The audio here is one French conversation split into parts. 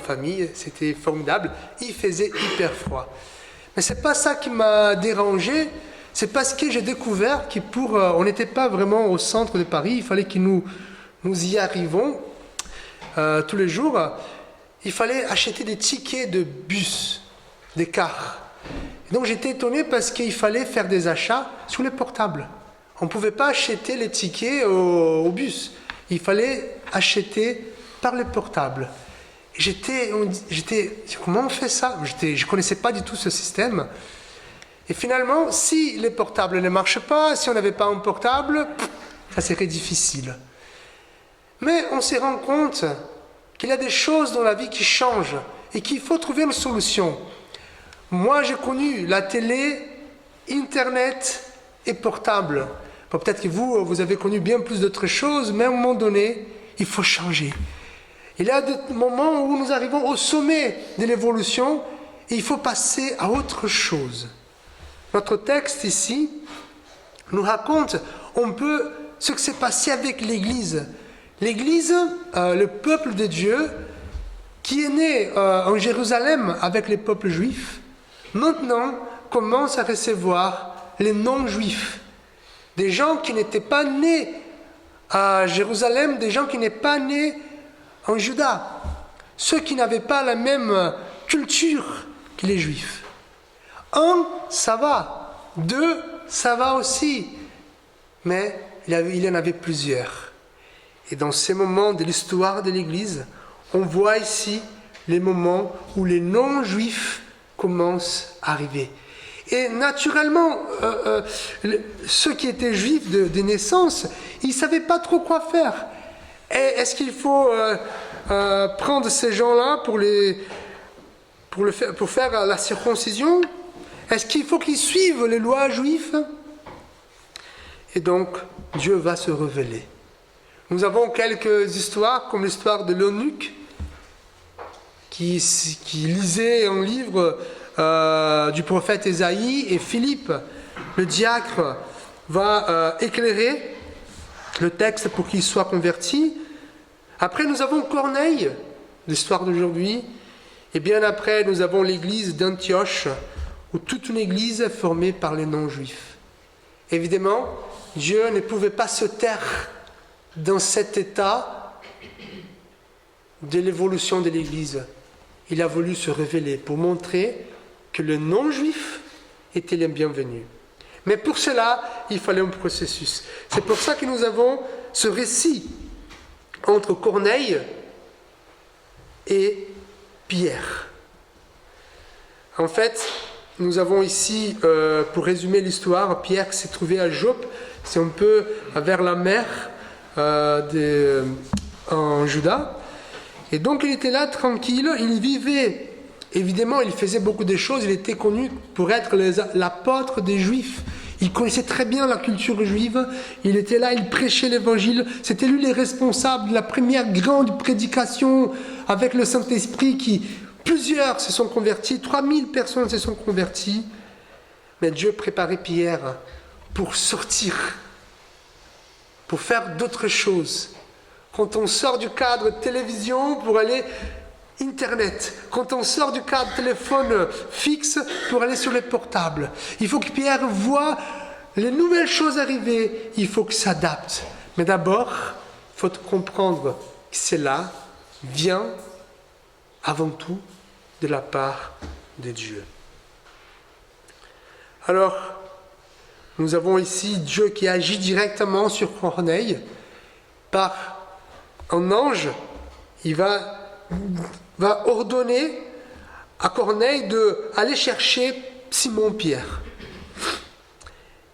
famille, c'était formidable. Il faisait hyper froid. Mais c'est pas ça qui m'a dérangé, c'est parce que j'ai découvert on n'était pas vraiment au centre de Paris, il fallait que nous y arrivions tous les jours. Il fallait acheter des tickets de bus, des cars. Et donc j'étais étonné parce qu'il fallait faire des achats sur les portables. On ne pouvait pas acheter les tickets au bus. Il fallait acheter par les portables. J'étais, comment on fait ça? Je ne connaissais pas du tout ce système. Et finalement, si les portables ne marchent pas, si on n'avait pas un portable, ça serait difficile. Mais on se rend compte qu'il y a des choses dans la vie qui changent et qu'il faut trouver une solution. Moi, j'ai connu la télé, Internet et portable. Bon, peut-être que vous avez connu bien plus d'autres choses, mais à un moment donné, il faut changer. Il y a des moments où nous arrivons au sommet de l'évolution et il faut passer à autre chose. Notre texte ici nous raconte un peu ce qui s'est passé avec l'Église. L'Église, le peuple de Dieu, qui est né en Jérusalem avec les peuples juifs, maintenant commence à recevoir les non-juifs. Des gens qui n'étaient pas nés à Jérusalem, des gens qui n'étaient pas nés en Juda, ceux qui n'avaient pas la même culture que les Juifs. Un, ça va. Deux, ça va aussi. Mais il y en avait plusieurs. Et dans ces moments de l'histoire de l'Église, on voit ici les moments où les non-juifs commencent à arriver. Et naturellement, ceux qui étaient juifs de naissance, ils ne savaient pas trop quoi faire. Est-ce qu'il faut prendre ces gens-là pour faire la circoncision? Est-ce qu'il faut qu'ils suivent les lois juives? Et donc, Dieu va se révéler. Nous avons quelques histoires, comme l'histoire de l'eunuque, qui lisait un livre du prophète Ésaïe, et Philippe, le diacre, va éclairer le texte pour qu'il soit converti. Après, nous avons Corneille, l'histoire d'aujourd'hui, et bien après, nous avons l'église d'Antioche, où toute une église est formée par les non-juifs. Évidemment, Dieu ne pouvait pas se taire dans cet état de l'évolution de l'église. Il a voulu se révéler pour montrer que le non-juif était le bienvenu. Mais pour cela, il fallait un processus. C'est pour ça que nous avons ce récit entre Corneille et Pierre. En fait, nous avons ici, pour résumer l'histoire, Pierre qui s'est trouvé à Joppe, c'est un peu vers la mer en Juda. Et donc il était là tranquille, il vivait, évidemment il faisait beaucoup de choses, il était connu pour être l'apôtre des Juifs. Il connaissait très bien la culture juive, il était là, il prêchait l'évangile, c'était lui le responsable de la première grande prédication avec le Saint-Esprit plusieurs se sont convertis, 3000 personnes se sont converties, mais Dieu préparait Pierre pour sortir, pour faire d'autres choses. Quand on sort du cadre télévision pour aller Internet, quand on sort du cadre téléphone fixe pour aller sur les portables, il faut que Pierre voit les nouvelles choses arriver, il faut qu'il s'adapte. Mais d'abord, il faut comprendre que cela vient avant tout de la part de Dieu. Alors, nous avons ici Dieu qui agit directement sur Corneille par un ange. Il va ordonner à Corneille d'aller chercher Simon-Pierre.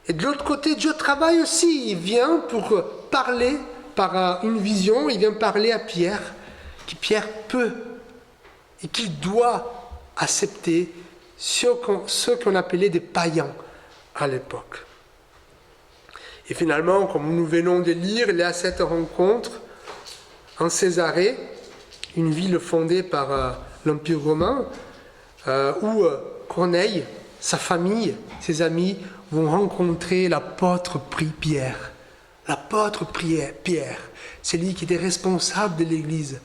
Et de l'autre côté, Dieu travaille aussi. Il vient pour parler par une vision, il vient parler à Pierre, que Pierre peut et qu'il doit accepter ceux qu'on appelait des païens à l'époque. Et finalement, comme nous venons de lire, il y a cette rencontre en Césarée, une ville fondée par l'Empire romain, où Corneille, sa famille, ses amis vont rencontrer l'apôtre Pierre. L'apôtre Pierre, c'est lui qui était responsable de l'Église.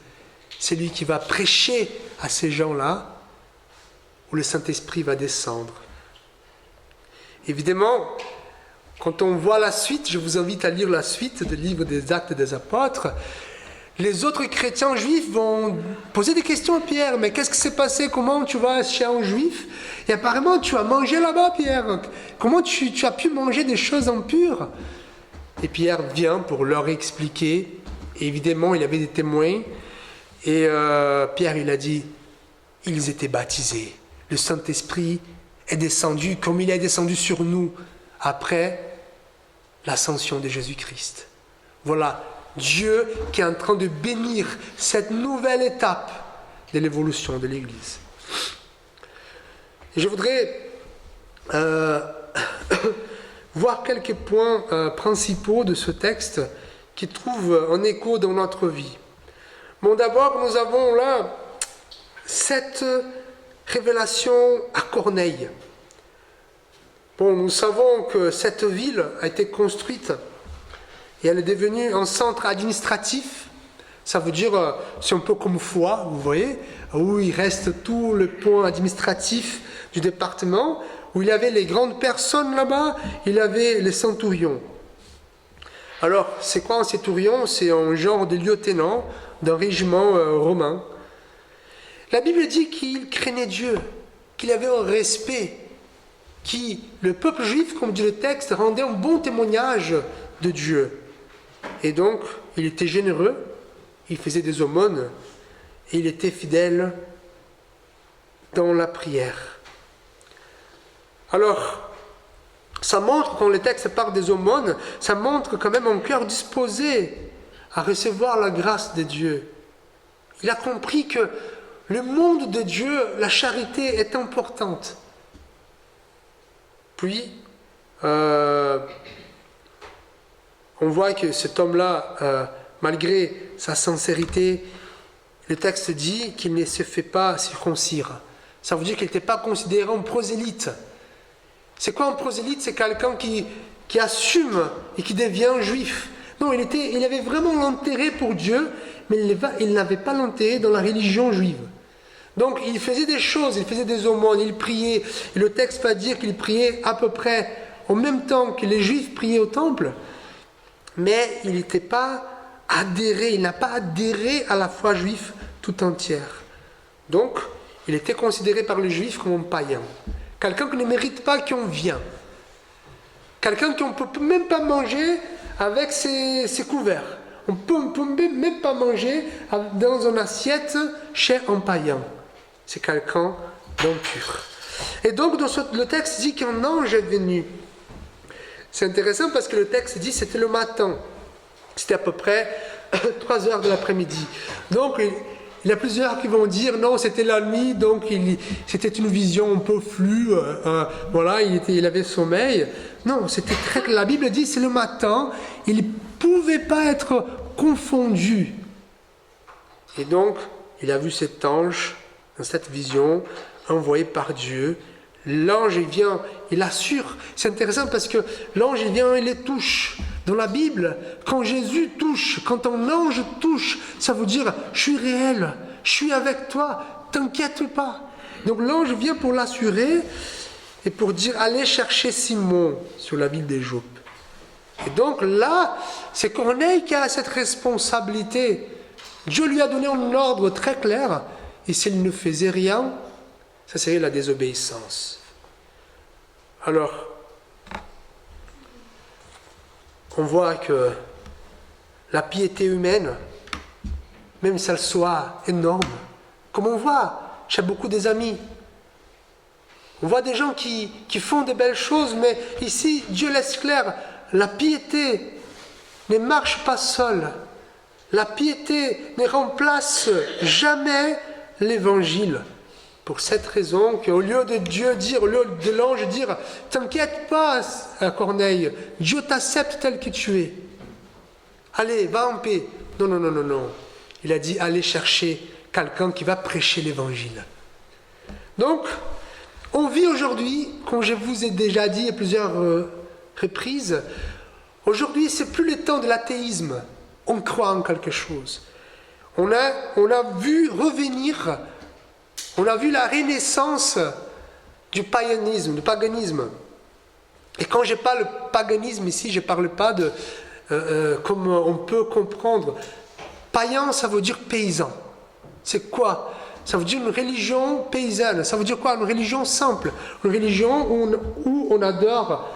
c'est lui qui va prêcher à ces gens-là, où le Saint-Esprit va descendre. Évidemment, quand on voit la suite, je vous invite à lire la suite du livre des Actes des Apôtres, les autres chrétiens juifs vont poser des questions à Pierre. Mais qu'est-ce qui s'est passé? Comment tu vas chez un juif? Et apparemment, tu as mangé là-bas, Pierre. Comment tu as pu manger des choses impures? Et Pierre vient pour leur expliquer. Et évidemment, il y avait des témoins. Et Pierre, il a dit, ils étaient baptisés. Le Saint-Esprit est descendu comme il est descendu sur nous après l'ascension de Jésus-Christ. Voilà, Dieu qui est en train de bénir cette nouvelle étape de l'évolution de l'Église. Et je voudrais voir quelques points principaux de ce texte qui trouvent un écho dans notre vie. Bon, d'abord, nous avons là cette révélation à Corneille. Bon, nous savons que cette ville a été construite et elle est devenue un centre administratif. Ça veut dire, c'est un peu comme Foix, vous voyez, où il reste tout le point administratif du département, où il y avait les grandes personnes là-bas, il y avait les centurions. Alors, c'est quoi un centurion? C'est un genre de lieutenant d'un régiment romain. La Bible dit qu'il craignait Dieu, qu'il avait un respect, le peuple juif, comme dit le texte, rendait un bon témoignage de Dieu. Et donc, il était généreux, il faisait des aumônes, et il était fidèle dans la prière. Alors, ça montre, quand le texte parle des aumônes, ça montre quand même un cœur disposé à recevoir la grâce de Dieu. Il a compris que le monde de Dieu, la charité est importante. Puis, on voit que cet homme-là, malgré sa sincérité, le texte dit qu'il ne se fait pas circoncire. Ça veut dire qu'il n'était pas considéré un prosélyte. C'est quoi un prosélyte? C'est quelqu'un qui assume et qui devient juif. Non, il avait vraiment l'intérêt pour Dieu, mais il n'avait pas l'intérêt dans la religion juive. Donc il faisait des choses, il faisait des aumônes, il priait. Et le texte va dire qu'il priait à peu près en même temps que les Juifs priaient au temple. Mais il n'était pas adhéré, il n'a pas adhéré à la foi juive tout entière. Donc il était considéré par les Juifs comme un païen. Quelqu'un qui ne mérite pas qu'on vienne. Quelqu'un qu'on ne peut même pas manger avec ses couverts. On ne peut même pas manger dans une assiette chez un païen. C'est quelqu'un d'impur. Et donc, le texte dit qu'un ange est venu. C'est intéressant parce que le texte dit que c'était le matin. C'était à peu près 3 heures de l'après-midi. Donc, il y a plusieurs qui vont dire non, c'était la nuit, donc c'était une vision un peu floue. Voilà, il avait sommeil. Non, la Bible dit c'est le matin. Il ne pouvait pas être confondu. Et donc, il a vu cet ange dans cette vision envoyé par Dieu. L'ange, il vient, il assure. C'est intéressant parce que l'ange, il vient, il les touche. Dans la Bible, quand Jésus touche, quand un ange touche, ça veut dire je suis réel, je suis avec toi, t'inquiète pas. Donc l'ange vient pour l'assurer et pour dire allez chercher Simon sur la ville des Joppes. Et donc là, c'est Corneille qui a cette responsabilité. Dieu lui a donné un ordre très clair et s'il ne faisait rien, ça serait la désobéissance. Alors, on voit que la piété humaine, même si elle soit énorme, comme on voit chez beaucoup des amis, on voit des gens qui font de belles choses, mais ici, Dieu laisse clair, la piété ne marche pas seule. La piété ne remplace jamais l'évangile. Pour cette raison qu'au lieu de Dieu dire, au lieu de l'ange dire « T'inquiète pas, Corneille, Dieu t'accepte tel que tu es. Allez, va en paix. » Non, non, non, non, non. Il a dit « Allez chercher quelqu'un qui va prêcher l'évangile. » Donc, on vit aujourd'hui, comme je vous ai déjà dit à plusieurs reprises, aujourd'hui, c'est plus le temps de l'athéisme. On croit en quelque chose. On a vu revenir, on a vu la renaissance du paganisme. Et quand je parle paganisme ici, je ne parle pas de, comme on peut comprendre, païen, ça veut dire paysan. C'est quoi? Ça veut dire une religion paysanne. Ça veut dire quoi? Une religion simple. Une religion où on adore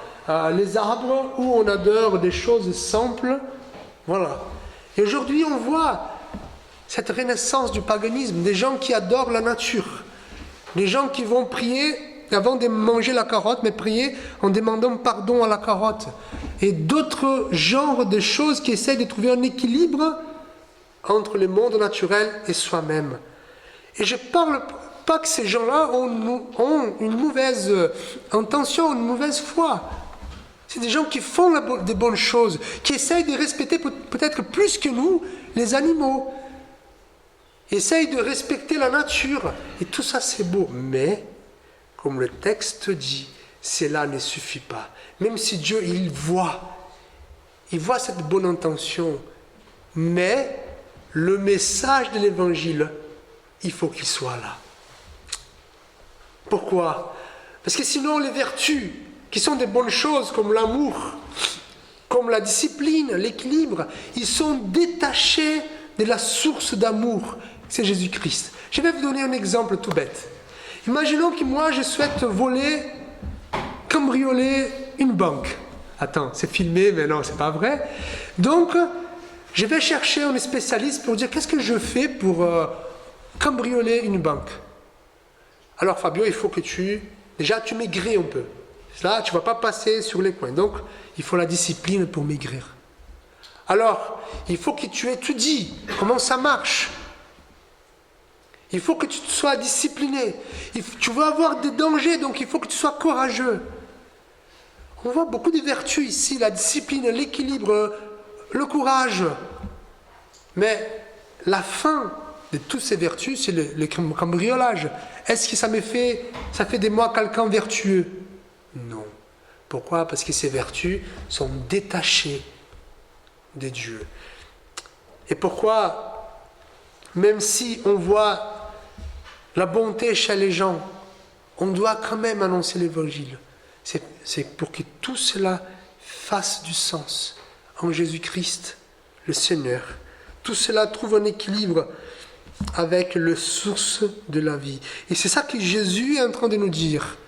les arbres, où on adore des choses simples. Voilà. Et aujourd'hui, on voit cette renaissance du paganisme, des gens qui adorent la nature, des gens qui vont prier avant de manger la carotte, mais prier en demandant pardon à la carotte, et d'autres genres de choses qui essayent de trouver un équilibre entre le monde naturel et soi-même. Et je ne parle pas que ces gens-là ont une mauvaise intention, une mauvaise foi. C'est des gens qui font des bonnes choses, qui essayent de respecter peut-être plus que nous les animaux. Ils essayent de respecter la nature. Et tout ça, c'est beau. Mais, comme le texte dit, cela ne suffit pas. Même si Dieu, il voit cette bonne intention. Mais, le message de l'Évangile, il faut qu'il soit là. Pourquoi? Parce que sinon, les vertus, qui sont des bonnes choses comme l'amour, comme la discipline, l'équilibre, ils sont détachés de la source d'amour, c'est Jésus-Christ. Je vais vous donner un exemple tout bête. Imaginons que moi, je souhaite cambrioler une banque. Attends, c'est filmé, mais non, c'est pas vrai. Donc, je vais chercher un spécialiste pour dire qu'est-ce que je fais pour cambrioler une banque. Alors Fabio, il faut que tu maigris un peu. Là, tu ne vas pas passer sur les coins. Donc, il faut la discipline pour maigrir. Alors, il faut que tu étudies comment ça marche. Il faut que tu sois discipliné. Tu vas avoir des dangers, donc il faut que tu sois courageux. On voit beaucoup de vertus ici, la discipline, l'équilibre, le courage. Mais la fin de toutes ces vertus, c'est le cambriolage. Est-ce que ça fait de moi quelqu'un vertueux? Non. Pourquoi? Parce que ces vertus sont détachées de Dieu. Et pourquoi, même si on voit la bonté chez les gens, on doit quand même annoncer l'Évangile. C'est pour que tout cela fasse du sens en Jésus-Christ, le Seigneur. Tout cela trouve un équilibre avec la source de la vie. Et c'est ça que Jésus est en train de nous dire.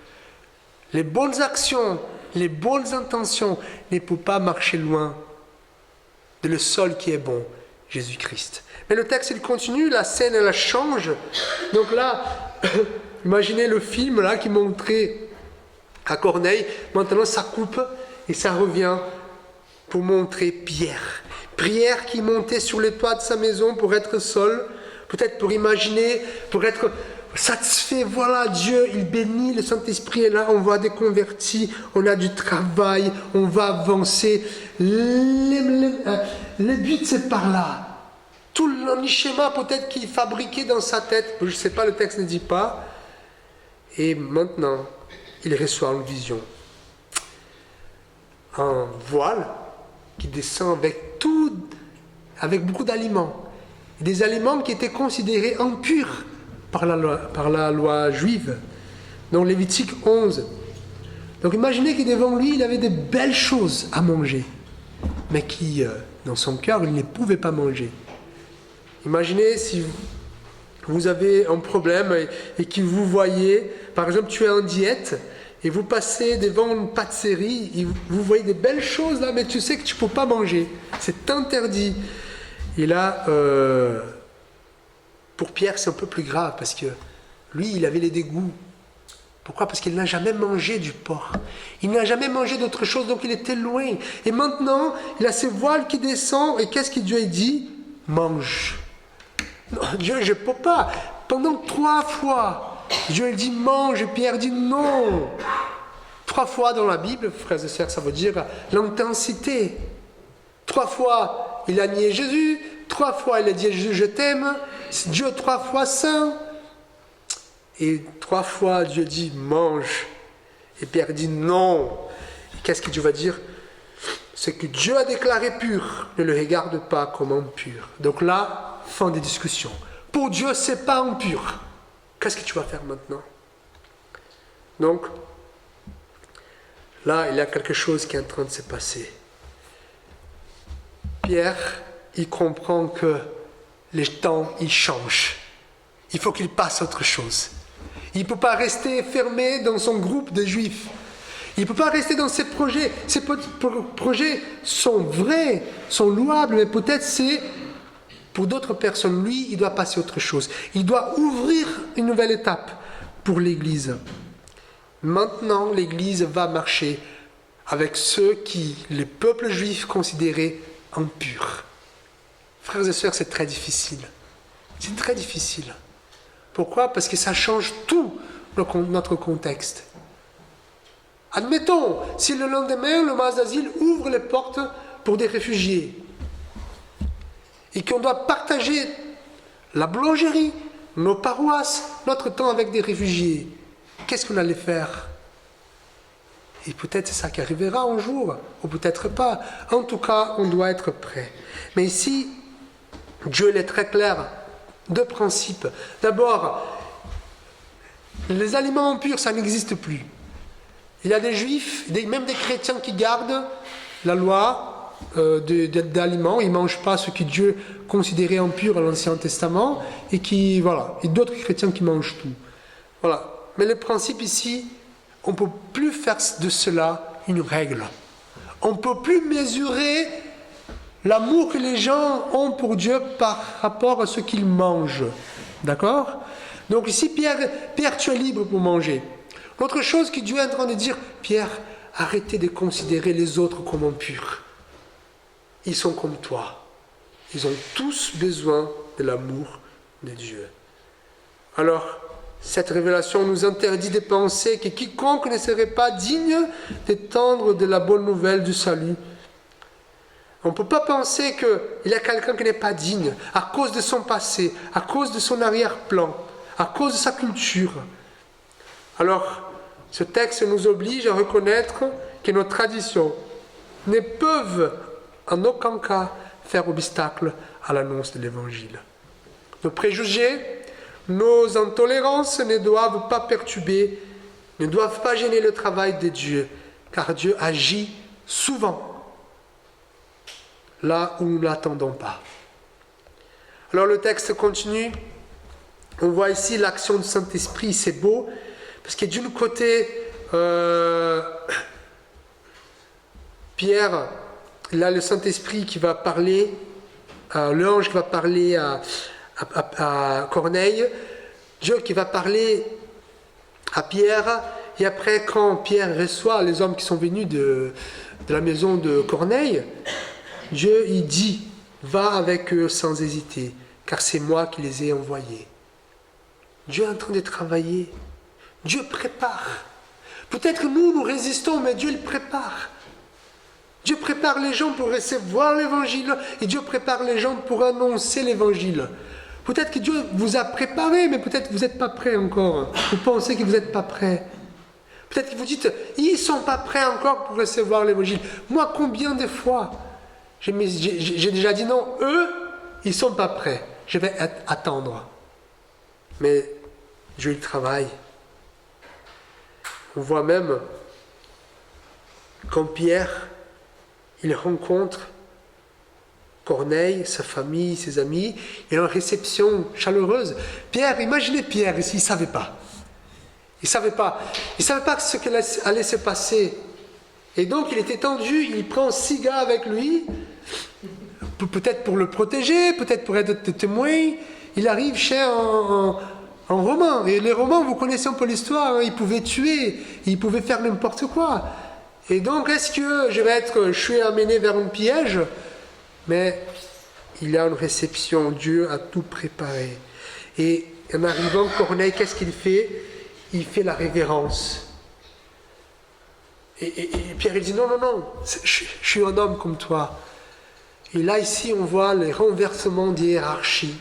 Les bonnes actions, les bonnes intentions ne peuvent pas marcher loin de le seul qui est bon, Jésus-Christ. Mais le texte, il continue, la scène, elle change. Donc là, imaginez le film là qui montrait à Corneille. Maintenant, ça coupe et ça revient pour montrer Pierre. Pierre qui montait sur le toit de sa maison pour être seul, peut-être pour imaginer, pour être satisfait. Voilà, Dieu, il bénit, le Saint-Esprit est là, on voit des convertis, on a du travail, on va avancer. Le but, c'est par là. Tout le schéma peut-être qu'il fabriquait dans sa tête, je ne sais pas, le texte ne dit pas. Et maintenant, il reçoit une vision. Un voile qui descend avec beaucoup d'aliments. Des aliments qui étaient considérés impurs par la loi juive. Dans Lévitique 11. Donc imaginez que devant lui, il avait de belles choses à manger. Mais qui, dans son cœur, il ne pouvait pas manger. Imaginez si vous avez un problème et que vous voyez, par exemple, tu es en diète et vous passez devant une pâtisserie et vous voyez des belles choses là, mais tu sais que tu ne peux pas manger. C'est interdit. Et là, pour Pierre, c'est un peu plus grave parce que lui, il avait les dégoûts. Pourquoi? Parce qu'il n'a jamais mangé du porc. Il n'a jamais mangé d'autre chose, donc il était loin. Et maintenant, il a ses voiles qui descendent, et qu'est-ce que Dieu dit? Mange. Non, Dieu, je ne peux pas. Pendant 3 fois, Dieu dit mange, et Pierre dit non. 3 fois dans la Bible, frères et sœurs, ça veut dire l'intensité. 3 fois, il a nié Jésus. 3 fois, il a dit Jésus, je t'aime. Dieu 3 fois saint. Et 3 fois, Dieu dit mange. Et Pierre dit non. Qu'est-ce que Dieu va dire? ce que Dieu a déclaré pur, ne le regarde pas comme impur. Donc là, fin des discussions. Pour Dieu, c'est pas impur. Qu'est-ce que tu vas faire maintenant? Donc, là, il y a quelque chose qui est en train de se passer. Pierre, il comprend que les temps, ils changent. Il faut qu'il passe à autre chose. Il ne peut pas rester fermé dans son groupe de juifs. Il ne peut pas rester dans ses projets. Ces projets sont vrais, sont louables, mais peut-être c'est pour d'autres personnes. Lui, il doit passer à autre chose. Il doit ouvrir une nouvelle étape pour l'Église. Maintenant, l'Église va marcher avec ceux qui, les peuples juifs, considéraient impurs. Frères et sœurs, c'est très difficile. C'est très difficile. Pourquoi? Parce que ça change tout notre contexte. Admettons, si le lendemain, le mas d'asile ouvre les portes pour des réfugiés et qu'on doit partager la boulangerie, nos paroisses, notre temps avec des réfugiés, qu'est-ce qu'on allait faire? Et peut-être c'est ça qui arrivera un jour, ou peut-être pas. En tout cas, on doit être prêt. Mais ici, Dieu il est très clair. Deux principes. D'abord, les aliments impurs, ça n'existe plus. Il y a des juifs, même des chrétiens qui gardent la loi d'aliments. Ils ne mangent pas ce que Dieu considérait impur à l'Ancien Testament. Et d'autres chrétiens qui mangent tout. Voilà. Mais le principe ici, on ne peut plus faire de cela une règle. On ne peut plus mesurer l'amour que les gens ont pour Dieu par rapport à ce qu'ils mangent. D'accord? Donc ici, Pierre, tu es libre pour manger. L'autre chose que Dieu est en train de dire, Pierre, arrêtez de considérer les autres comme impurs. Ils sont comme toi. Ils ont tous besoin de l'amour de Dieu. Alors, cette révélation nous interdit de penser que quiconque ne serait pas digne d'étendre de la bonne nouvelle du salut. On ne peut pas penser qu'il y a quelqu'un qui n'est pas digne à cause de son passé, à cause de son arrière-plan, à cause de sa culture. Alors, ce texte nous oblige à reconnaître que nos traditions ne peuvent en aucun cas faire obstacle à l'annonce de l'Évangile. Nos préjugés, nos intolérances ne doivent pas perturber, ne doivent pas gêner le travail de Dieu, car Dieu agit souvent là où nous ne l'attendons pas. Alors le texte continue. On voit ici l'action du Saint-Esprit, c'est beau, parce que d'un côté, Pierre, là le Saint-Esprit qui va parler, l'ange qui va parler à Corneille, Dieu qui va parler à Pierre, et après quand Pierre reçoit les hommes qui sont venus de la maison de Corneille, Dieu il dit, va avec eux sans hésiter, car c'est moi qui les ai envoyés. Dieu est en train de travailler. Dieu prépare. Peut-être que nous résistons, mais Dieu il prépare. Dieu prépare les gens pour recevoir l'évangile et Dieu prépare les gens pour annoncer l'évangile. Peut-être que Dieu vous a préparé, mais peut-être que vous n'êtes pas prêts encore. Vous pensez que vous n'êtes pas prêts. Peut-être que vous dites, ils ne sont pas prêts encore pour recevoir l'évangile. Moi, combien de fois j'ai déjà dit non, eux, ils ne sont pas prêts. Je vais attendre. Mais Dieu, il travaille. On voit même, quand Pierre, il rencontre Corneille, sa famille, ses amis, il a une réception chaleureuse. Pierre, imaginez Pierre ici, il ne savait pas. Il ne savait pas. Il ne savait pas ce qui allait se passer. Et donc, il était tendu, il prend 6 gars avec lui, peut-être pour le protéger, peut-être pour être témoin. Il arrive chez un Romain. Et les Romains, vous connaissez un peu l'histoire, hein, ils pouvaient tuer, ils pouvaient faire n'importe quoi. Et donc, est-ce que je suis amené vers un piège? Mais il y a une réception, Dieu a tout préparé. Et en arrivant, Corneille, qu'est-ce qu'il fait? Il fait la révérence. Et Pierre, il dit, non, je suis un homme comme toi. Et là, ici, on voit les renversements des hiérarchies.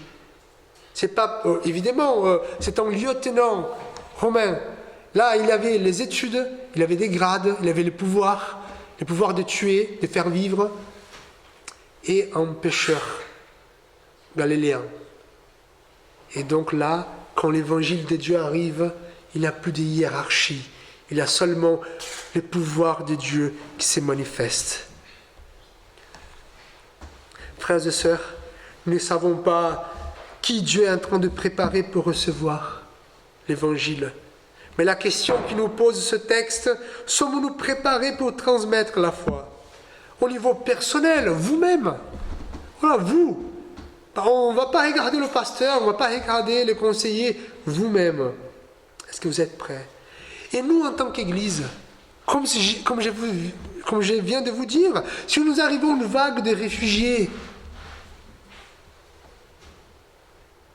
C'est pas, évidemment, c'est un lieutenant romain. Là, il avait les études, il avait des grades, il avait le pouvoir. le pouvoir de tuer, de faire vivre, et un pécheur galiléen. Et donc là, quand l'évangile de Dieu arrive, il n'y a plus de hiérarchie. Il y a seulement le pouvoir de Dieu qui se manifeste. Frères et sœurs, nous ne savons pas qui Dieu est en train de préparer pour recevoir l'évangile. Mais la question qui nous pose ce texte, sommes-nous préparés pour transmettre la foi? Au niveau personnel, vous-même. Voilà, vous. On ne va pas regarder le pasteur, on ne va pas regarder les conseillers, vous-même. Est-ce que vous êtes prêts? Et nous, en tant qu'Église, comme je viens de vous dire, si nous arrivons à une vague de réfugiés,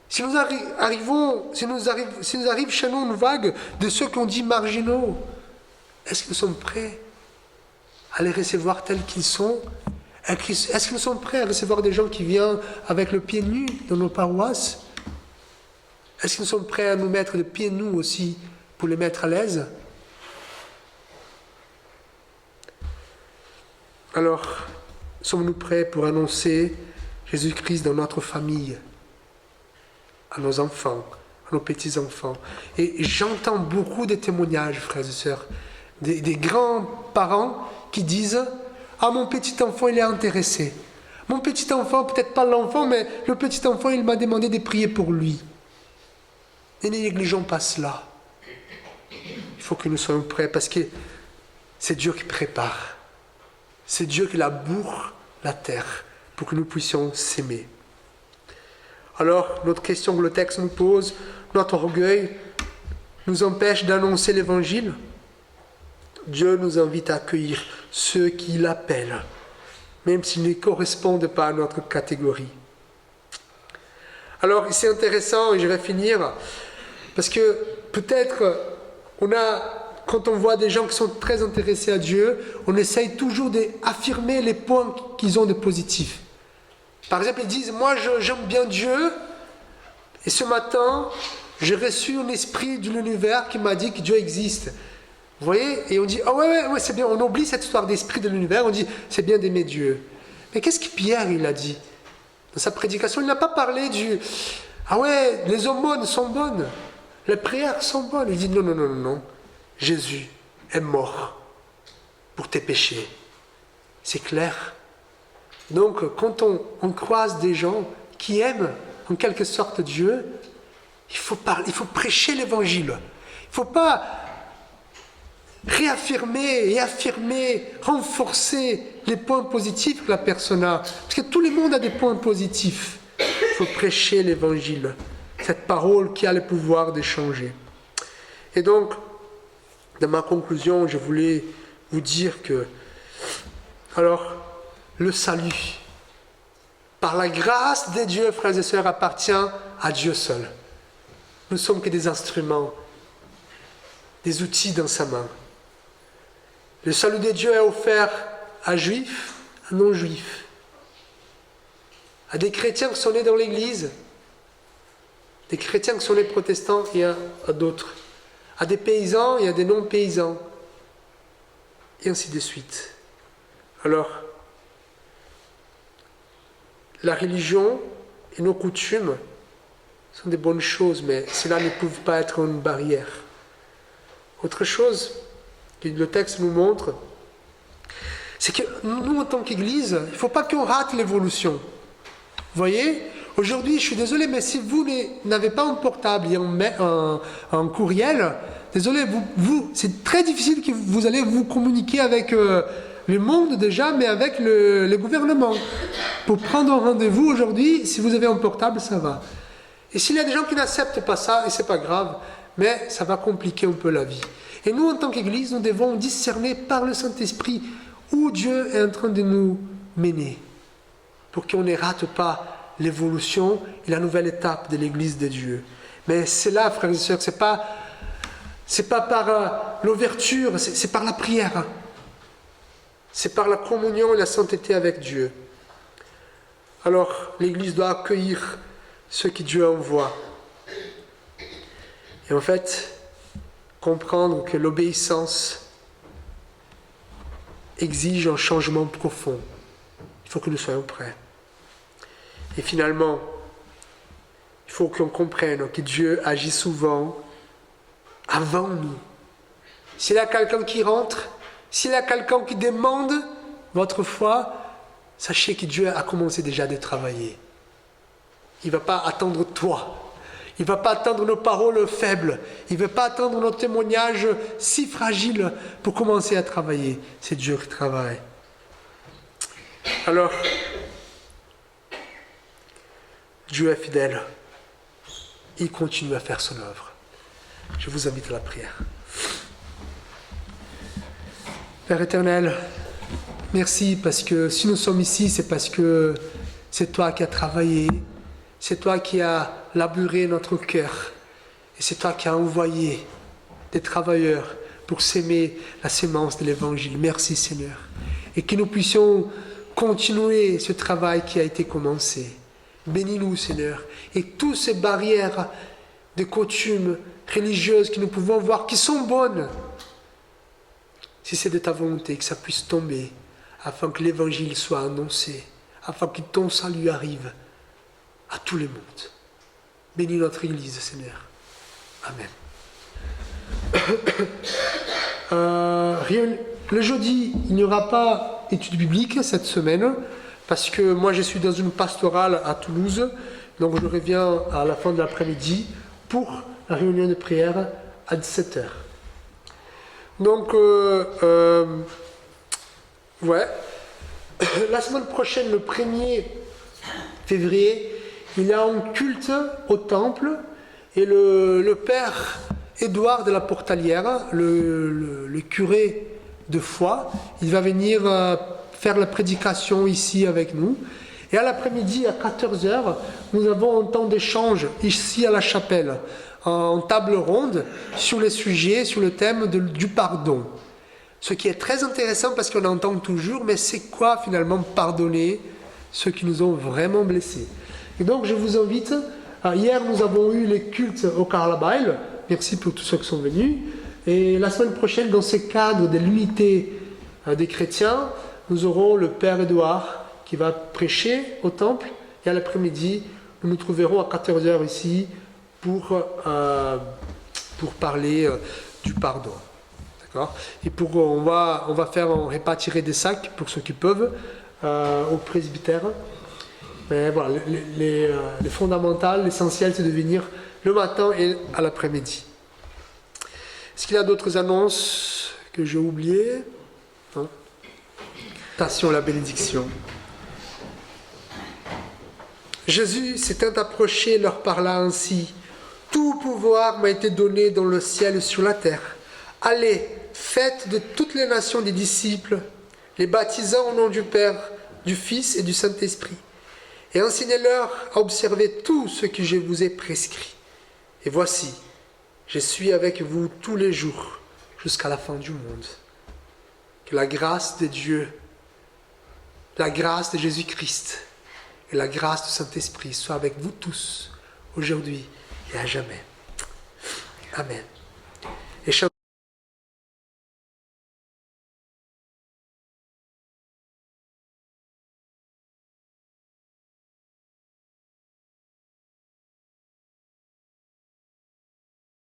si nous arrive chez nous une vague de ceux qu'on dit marginaux, est-ce que nous sommes prêts à les recevoir tels qu'ils sont? Est-ce que nous sommes prêts à recevoir des gens qui viennent avec le pied nu dans nos paroisses? Est-ce que nous sommes prêts à nous mettre de pieds nus aussi pour les mettre à l'aise? Alors, sommes-nous prêts pour annoncer Jésus-Christ dans notre famille, à nos enfants, à nos petits-enfants? Et j'entends beaucoup de témoignages, frères et sœurs, des grands-parents qui disent « Ah, mon petit-enfant, il est intéressé. Mon petit-enfant, peut-être pas l'enfant, mais le petit-enfant, il m'a demandé de prier pour lui. » Ne négligeons pas cela. Il faut que nous soyons prêts parce que c'est Dieu qui prépare. C'est Dieu qui laboure la terre pour que nous puissions s'aimer. Alors, notre question que le texte nous pose, notre orgueil nous empêche d'annoncer l'évangile. Dieu nous invite à accueillir ceux qui l'appellent, même s'ils ne correspondent pas à notre catégorie. Alors, c'est intéressant, et je vais finir, parce que peut-être quand on voit des gens qui sont très intéressés à Dieu, on essaye toujours d'affirmer les points qu'ils ont de positif. Par exemple, ils disent, moi j'aime bien Dieu, et ce matin, j'ai reçu un esprit de l'univers qui m'a dit que Dieu existe. Vous voyez? Et on dit, ah ouais, c'est bien, on oublie cette histoire d'esprit de l'univers, on dit, c'est bien d'aimer Dieu. Mais qu'est-ce que Pierre, il a dit? Dans sa prédication, il n'a pas parlé ah ouais, les aumônes sont bonnes, les prières sont bonnes. Il dit, non. Jésus est mort pour tes péchés. C'est clair. Donc, quand on croise des gens qui aiment en quelque sorte Dieu, il faut prêcher l'évangile. Il ne faut pas réaffirmer et affirmer, renforcer les points positifs que la personne a. Parce que tout le monde a des points positifs. Il faut prêcher l'évangile, cette parole qui a le pouvoir de changer. Et donc, dans ma conclusion, je voulais vous dire que, alors, le salut, par la grâce de Dieu, frères et sœurs, appartient à Dieu seul. Nous ne sommes que des instruments, des outils dans sa main. Le salut de Dieu est offert à juifs, à non-juifs, à des chrétiens qui sont nés dans l'Église, des chrétiens qui sont nés protestants et à d'autres, à des paysans et à des non-paysans, et ainsi de suite. Alors, la religion et nos coutumes sont des bonnes choses, mais cela ne peut pas être une barrière. Autre chose que le texte nous montre, c'est que nous, en tant qu'Église, il ne faut pas qu'on rate l'évolution. Vous voyez, aujourd'hui, je suis désolé, mais si vous n'avez pas un portable et un courriel, désolé, c'est très difficile que vous allez vous communiquer avec le monde déjà, mais avec le gouvernement. Pour prendre un rendez-vous aujourd'hui, si vous avez un portable, ça va. Et s'il y a des gens qui n'acceptent pas ça, et c'est pas grave, mais ça va compliquer un peu la vie. Et nous, en tant qu'Église, nous devons discerner par le Saint-Esprit où Dieu est en train de nous mener, pour qu'on ne rate pas l'évolution et la nouvelle étape de l'Église de Dieu. Mais c'est là, frères et sœurs, c'est pas par l'ouverture, c'est par la prière. C'est par la communion et la sainteté avec Dieu. Alors, l'Église doit accueillir ceux que Dieu envoie. Et en fait, comprendre que l'obéissance exige un changement profond. Il faut que nous soyons prêts. Et finalement, il faut qu'on comprenne que Dieu agit souvent avant nous. S'il y a quelqu'un qui rentre, s'il y a quelqu'un qui demande votre foi, sachez que Dieu a commencé déjà de travailler. Il ne va pas attendre toi. Il ne va pas attendre nos paroles faibles. Il ne va pas attendre nos témoignages si fragiles pour commencer à travailler. C'est Dieu qui travaille. Alors, Dieu est fidèle. Il continue à faire son œuvre. Je vous invite à la prière. Père éternel, merci parce que si nous sommes ici, c'est parce que c'est toi qui as travaillé, c'est toi qui as labouré notre cœur et c'est toi qui as envoyé des travailleurs pour s'aimer la sémence de l'Évangile. Merci Seigneur. Et que nous puissions continuer ce travail qui a été commencé. Bénis-nous Seigneur. Et toutes ces barrières de coutumes religieuses que nous pouvons voir, qui sont bonnes, si c'est de ta volonté, que ça puisse tomber, afin que l'Évangile soit annoncé, afin que ton salut arrive à tout le monde. Bénis notre Église, Seigneur. Amen. Le jeudi, il n'y aura pas étude biblique cette semaine, parce que moi je suis dans une pastorale à Toulouse, donc je reviens à la fin de l'après-midi pour la réunion de prière à 17h. Donc, la semaine prochaine, le 1er février, il y a un culte au temple et le père Édouard de la Portalière, le curé de Foix, il va venir faire la prédication ici avec nous. Et à l'après-midi, à 14h, nous avons un temps d'échange ici à la chapelle, en table ronde, sur les sujets, sur le thème du pardon. Ce qui est très intéressant parce qu'on entend toujours, mais c'est quoi finalement pardonner ceux qui nous ont vraiment blessés? Et donc je vous invite, hier nous avons eu les cultes au Carlabail, merci pour tous ceux qui sont venus, et la semaine prochaine, dans ce cadre de l'unité des chrétiens, nous aurons le Père Édouard qui va prêcher au temple, et à l'après-midi, nous nous trouverons à 14h ici pour parler du pardon. D'accord? Et on répartirait des sacs pour ceux qui peuvent au presbytère. Mais voilà, les fondamentales, l'essentiel, c'est de venir le matin et à l'après-midi. Est-ce qu'il y a d'autres annonces que j'ai oubliées? Non? Attention, la bénédiction. Jésus s'étant approché et leur parla ainsi. Tout pouvoir m'a été donné dans le ciel et sur la terre. Allez, faites de toutes les nations des disciples, les baptisant au nom du Père, du Fils et du Saint-Esprit, et enseignez-leur à observer tout ce que je vous ai prescrit. Et voici, je suis avec vous tous les jours, jusqu'à la fin du monde. Que la grâce de Dieu, la grâce de Jésus-Christ et la grâce du Saint-Esprit soient avec vous tous, aujourd'hui et à jamais. Amen. Et